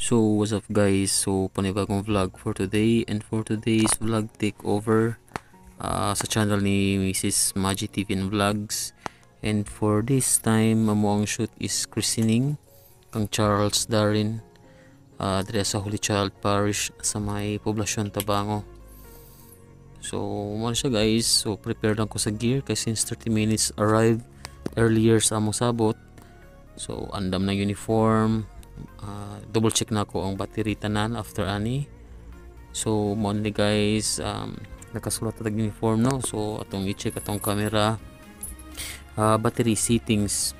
So what's up guys, so panibagong vlog for today, and for today's vlog takeover sa channel ni Mrs. Maji TV and Vlogs. And for this time amo ang shoot is christening kang Charles Darren diri sa Holy Child Parish sa may poblasyon Tabango. So mo siya guys, so prepare lang ko sa gear kasi since 30 minutes arrive earlier sa among sabot. So andam na uniform, double check na ako ang battery tanan after ani. So mo ni guys, nakasulat tag uniform no. So atong i-check atong camera, battery settings,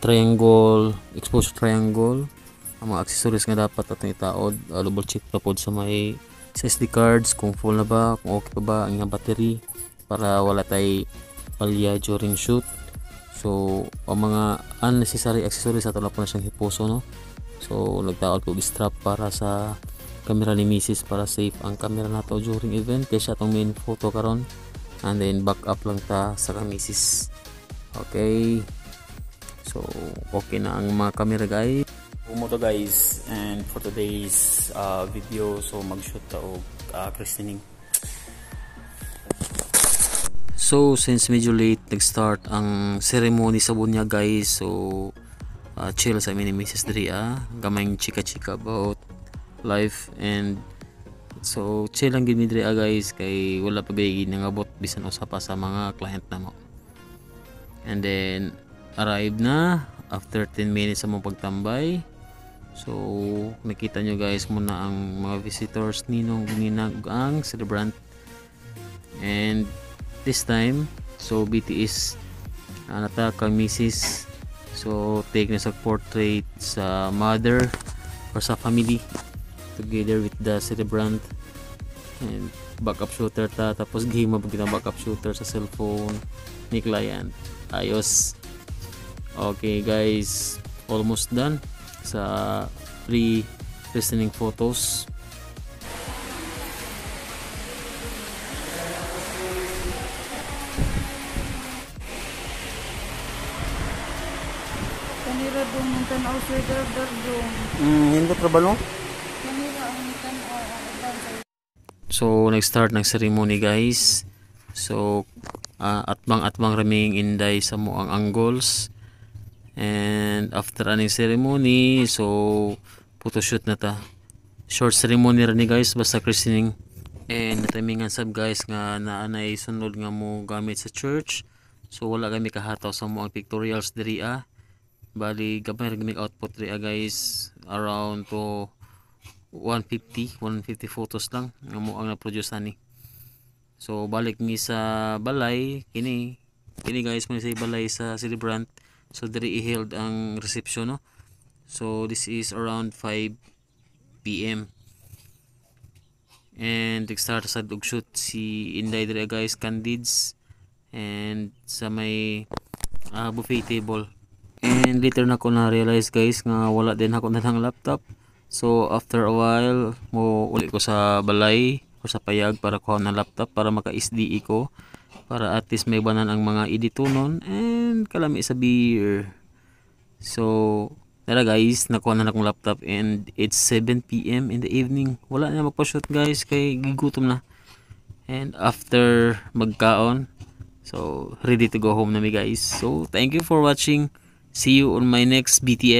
triangle, exposure triangle, ang mga accessories nga dapat atong itaod, double check pa pod sa may SD cards kung full na ba, kung okay pa ba ang battery para wala tay palya during shoot. So ang mga unnecessary accessories ato na po na siyang hipuso no. So nagtaod ko strap para sa camera ni Mrs. para safe ang camera nato during event kaysa atong main photo karon, and then back up lang ta sa Mrs. Okay, so okay na ang mga camera guys. Umoto guys, and for today's video, so mag-shoot ta og christening. So since medyo late nag-start ang ceremony sa bunya guys, so chill sa amin ni Mrs. Dri, gamayng chika-chika about life, and so chill lang gid mi diri guys kay wala pa gayud nangabot bisan usa pa sa mga client namo. And then arrive na after 10 minutes sa mong pagtambay. So nakita nyo guys muna ang mga visitors ninong ginag ang celebrant. And this time so BTS nata kang Mrs. So take na sa portrait sa mother or sa family together with the celebrant, and backup shooter ta, tapos game mabag kita backup shooter sa cellphone ni client. Ayos. Okay guys, almost done sa pre-christening photos. Kanira dong ng tanaw sweater dong. Hindi trabalo. Kanira ang tanaw. So nag-start ng ceremony guys. So atbang raming inday sa moang angles. And after aning ceremony, so photoshoot na ta. Short ceremony ra ni guys basta christening. And natimingan sab guys nga naanay sunod nga mo gamit sa church. So wala kami kahataw sa moang pictorials diri Bali gamay ra gami output diri guys, around to 150 photos lang nga mo ang na-produce ani. So balik ni sa balay kini guys mo sa balay sa celebrant. So diri i-held ang reception no. So this is around 5 PM. And nag-start sa og shoot si Inday diri guys, candids, and sa may buffet table. And later na ko na realize guys nga wala din ako na lang laptop. So after a while mo uli ko sa balay o sa payag para kuha na laptop para maka-SDE ko, para at least may banan ang mga editonon and kalami sa beer. So tara guys, nakuha na akong laptop and it's 7 PM in the evening. Wala na magpa-shoot guys kay gigutom na. And after magkaon, so ready to go home na mi guys. So thank you for watching. See you on my next BTS.